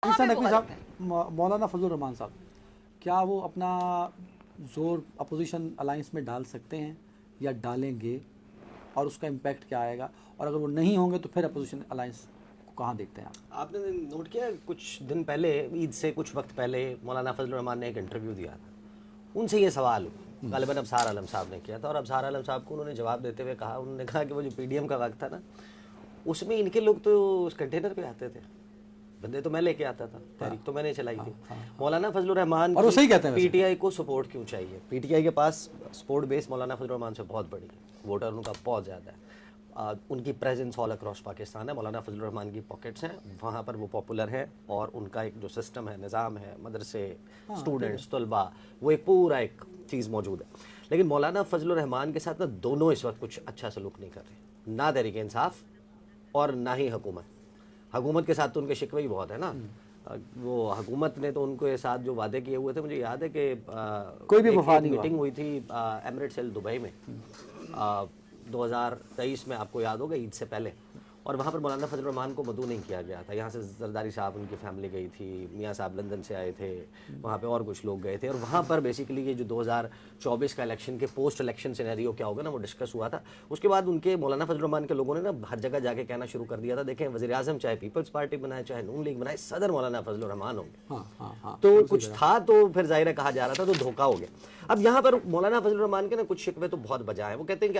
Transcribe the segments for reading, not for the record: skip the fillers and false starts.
پاکستان نقوی صاحب, مولانا فضل الرحمان صاحب, کیا وہ اپنا زور اپوزیشن الائنس میں ڈال سکتے ہیں یا ڈالیں گے, اور اس کا امپیکٹ کیا آئے گا, اور اگر وہ نہیں ہوں گے تو پھر اپوزیشن الائنس کو کہاں دیکھتے ہیں آپ؟ آپ نے نوٹ کیا کچھ دن پہلے, عید سے کچھ وقت پہلے, مولانا فضل الرحمان نے ایک انٹرویو دیا تھا, ان سے یہ سوال غالباً ابصار عالم صاحب نے کیا تھا, اور ابصار عالم صاحب کو انہوں نے جواب دیتے ہوئے کہا, انہوں نے کہا کہ وہ جو پی ڈی ایم کا وقت تھا نا, اس میں ان کے لوگ تو اس کنٹینر پہ آتے تھے, بندے تو میں لے کے آتا تھا, تحریک تو میں نے چلائی تھی. مولانا فضل الرحمان اور وہ صحیح کہتے ہیں پی ٹی آئی کو سپورٹ کیوں چاہیے؟ پی ٹی آئی کے پاس سپورٹ بیس مولانا فضل الرحمان سے بہت بڑی ہے, ووٹر ان کا بہت زیادہ ہے, ان کی پریزنس آل اکراس پاکستان ہے. مولانا فضل الرحمان کی پاکٹس ہیں, وہاں پر وہ پاپولر ہیں, اور ان کا ایک جو سسٹم ہے, نظام ہے, مدرسے, اسٹوڈنٹس, طلباء, وہ ایک پورا ایک چیز موجود ہے. لیکن مولانا فضل الرحمان کے ساتھ نا دونوں اس وقت کچھ اچھا سلوک نہیں کر رہے, نہ تحریک انصاف اور نہ ہی حکومت. حکومت کے ساتھ تو ان کے شکوے ہی بہت ہے نا. وہ حکومت نے تو ان کے ساتھ جو وعدے کیے ہوئے تھے, مجھے یاد ہے کہ کوئی بھی وفا نہیں ہوا. میٹنگ ہوئی تھی ایمریٹس ہل دبئی میں 2023 میں, آپ کو یاد ہوگا عید سے پہلے, اور وہاں پر مولانا فضل الرحمان کو مدعو نہیں کیا گیا تھا. یہاں سے زرداری صاحب, ان کی فیملی گئی تھی, میاں صاحب لندن سے آئے تھے, وہاں پہ اور کچھ لوگ گئے تھے, اور وہاں پر بیسیکلی یہ جو 2024 کا الیکشن کے پوسٹ الیکشن سینیریو کیا ہوگا نا, وہ ڈسکس ہوا تھا. اس کے بعد ان کے مولانا فضل الرحمان کے لوگوں نے نا ہر جگہ جا کے کہنا شروع کر دیا تھا, دیکھیں وزیر اعظم چاہے پیپلز پارٹی بنائے, چاہے نون لیگ بنائے, صدر مولانا فضل الرحمان ہوں گے. تو کچھ تھا تو پھر ظاہر کہا جا رہا تھا, تو دھوکہ ہو گیا. اب یہاں پر مولانا فضل الرحمان کے نا کچھ شکوے تو بہت بجا ہیں. وہ کہتے ہیں کہ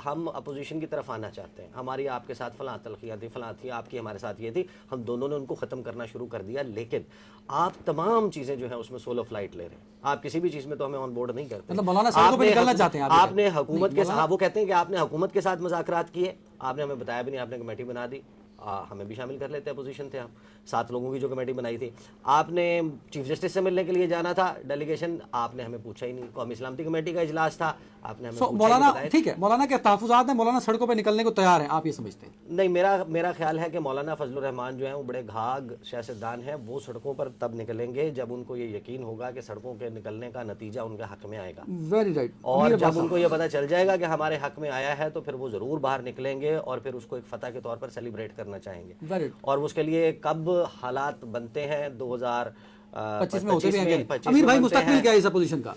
ہم اپوزیشن کی طرف آنا چاہتے ہیں, ہماری آپ کے ساتھ فلاں تلخیاں تھی, فلاں تھی, آپ کی ہمارے ساتھ یہ تھی, ہم دونوں نے ان کو ختم کرنا شروع کر دیا, لیکن آپ تمام چیزیں جو ہیں اس میں سولو فلائٹ لے رہے ہیں, آپ کسی بھی چیز میں تو ہمیں آن بورڈ نہیں کرتے. مطلب مولانا صاحب کو بھی نکلنا چاہتے ہیں آپ نے حکومت کے ساتھ, وہ کہتے ہیں کہ آپ نے حکومت کے ساتھ مذاکرات کیے, آپ نے ہمیں بتایا بھی نہیں, آپ نے کمیٹی بنا دی, ہمیں بھی شامل کر لیتے, اپوزیشن تھے ہم, 7 لوگوں کی جو کمیٹی بنائی تھی. آپ نے چیف جسٹس سے ملنے کے لیے جانا تھا ڈیلیگیشن, آپ نے ہمیں پوچھا ہی نہیں. قومی سلامتی کمیٹی کا اجلاس تھا, آپ نے ہمیں مولانا, ٹھیک ہے, مولانا کے تحفظات ہیں, مولانا سڑکوں پہ نکلنے کو تیار ہیں, آپ یہ سمجھتے ہیں؟ نہیں, میرا خیال ہے کہ مولانا فضل الرحمان جو ہیں وہ بڑے گھاگ سیاستدان ہیں. وہ سڑکوں پر تب نکلیں گے جب ان کو یہ یقین ہوگا کہ سڑکوں کے نکلنے کا نتیجہ ان کے حق میں آئے گا. Very right. اور جب ان کو یہ پتہ چل جائے گا کہ ہمارے حق میں آیا ہے, تو پھر وہ ضرور باہر نکلیں گے, اور پھر اس کو ایک فتح کے طور پر سیلیبریٹ کرنا چاہیں گے. اور اس کے لیے کب حالات بنتے ہیں, 2025 میں ہوتے ہیں. امیر بھائی مستقبل کیا ہے اس اپوزیشن کا,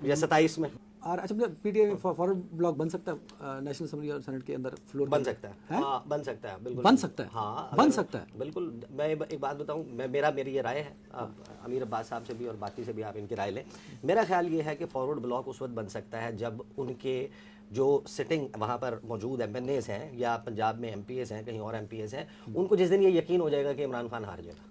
یا 27 میں؟ اور اچھا, P T I forward block بن سکتا ہے نیشنل اسمبلی اور سینٹ کے اندر فلور؟ بن سکتا ہے, بن سکتا ہے, بالکل بن سکتا ہے, ہاں بن سکتا ہے, بالکل. میں ایک بات بتاؤں, میری یہ رائے ہے, امیر عباس صاحب سے بھی اور باقی سے بھی آپ ان کی رائے لیں. میرا خیال یہ ہے کہ فارورڈ بلاک اس وقت بن سکتا ہے جب ان کے جو سٹنگ وہاں پر موجود ایم این ایز ہیں, یا پنجاب میں ایم پی ایز ہیں, کہیں اور ایم پی ایز ہیں, ان کو جس دن یہ یقین ہو جائے گا کہ عمران خان ہار جائے گا,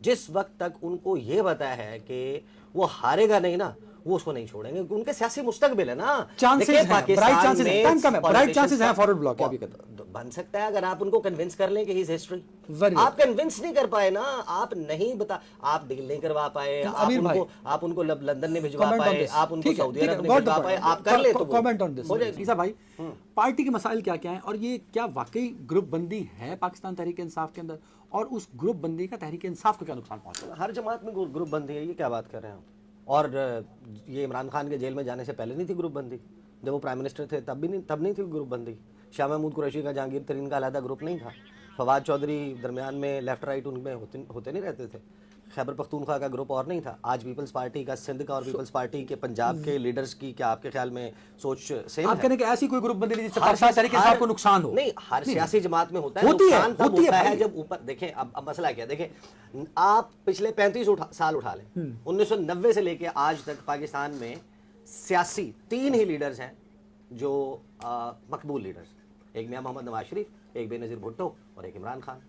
جس وقت تک ان کو یہ پتا ہے کہ وہ ہارے گا نہیں نا, وہ اس کو نہیں چھوڑیں گے. ان کے سیاسی مستقبل ہے نا, فارورڈ بلاک بن سکتا ہے اگر آپ ان کو کنونس کر لیں کہ ہی از ہسٹری. آپ کنونس نہیں کر پائے نا, آپ نہیں آپ ڈیل نہیں کروا پائے, آپ ان کو لندن نہیں بھجوا پائے, آپ ان کو سعودی عرب نہیں بھجوا پائے, آپ کر لیں تو کامنٹ آن دس. عیسیٰ بھائی, پارٹی کے مسائل کیا کیا ہیں, اور یہ کیا واقعی گروپ بندی ہے پاکستان تحریک انصاف کے اندر, اور اس گروپ بندی کا تحریک انصاف کو کیا نقصان پہنچا؟ ہر جماعت میں گروپ بندی ہے, یہ کیا بات کر رہے ہیں آپ؟ اور یہ عمران خان کے جیل میں جانے سے پہلے نہیں تھی گروپ بندی, جب وہ پرائم منسٹر تھے تب نہیں تھی گروپ بندی. شاہ محمود قریشی کا, جہانگیر ترین کا علیحدہ گروپ نہیں تھا. فواد چودھری درمیان میں لیفٹ رائٹ ان میں ہوتے نہیں رہتے تھے. خیبر پختونخوا کا گروپ اور نہیں تھا. آج پیپلز پارٹی کا سندھ کا اور پیپلز پارٹی کے پنجاب کے لیڈرز کی کیا آپ کے خیال میں سوچ سیم ہے؟ آپ کہنے کہ ایسی کوئی گروپ بندی نہیں جس سے پاکستان تحریک انصاف کو نقصان ہو؟ نہیں, ہر سیاسی جماعت میں ہوتا ہے, نقصان تب ہوتا ہے جب اوپر دیکھیں. اب مسئلہ کیا, دیکھیں آپ پچھلے 35 سال اٹھا لیں, 1990 سے لے کے آج تک پاکستان میں سیاسی 3 ہی لیڈرز ہیں جو مقبول لیڈرز. ایک میاں محمد نواز شریف, ایک بے نظیر بھٹو, اور ایک عمران خان.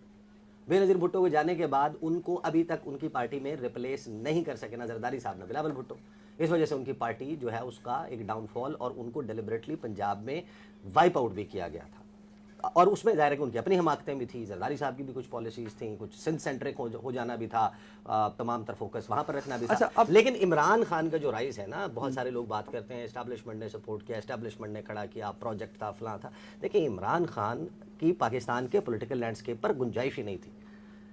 بے نظیر بھٹو کے جانے کے بعد ان کو ابھی تک ان کی پارٹی میں ریپلیس نہیں کر سکے نا زرداری صاحب, نہ بلاول بھٹو. اس وجہ سے ان کی پارٹی جو ہے اس کا ایک ڈاؤن فال, اور ان کو ڈیلیبریٹلی پنجاب میں وائپ آؤٹ بھی کیا گیا تھا. اور اس میں ظاہر ہے کہ ان کی اپنی حماقتیں بھی تھیں, زرداری صاحب کی بھی کچھ پالیسیز تھیں, کچھ سندھ سینٹرک ہو جانا بھی تھا, تمام تر فوکس وہاں پر رکھنا بھی تھا. لیکن عمران خان کا جو رائز ہے نا, بہت سارے لوگ بات کرتے ہیں اسٹیبلشمنٹ نے سپورٹ کیا, اسٹیبلشمنٹ نے کھڑا کیا, پروجیکٹ تھا, فلاں تھا. دیکھیں عمران خان کی پاکستان کے پولیٹیکل لینڈسکیپ پر گنجائش ہی نہیں تھی.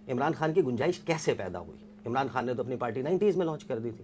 عمران خان کی گنجائش کیسے پیدا ہوئی؟ عمران خان نے تو اپنی پارٹی 90s میں لانچ کر دی تھی,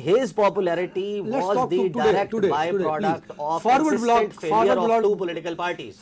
his popularity was the direct byproduct of consistent failure of two political parties.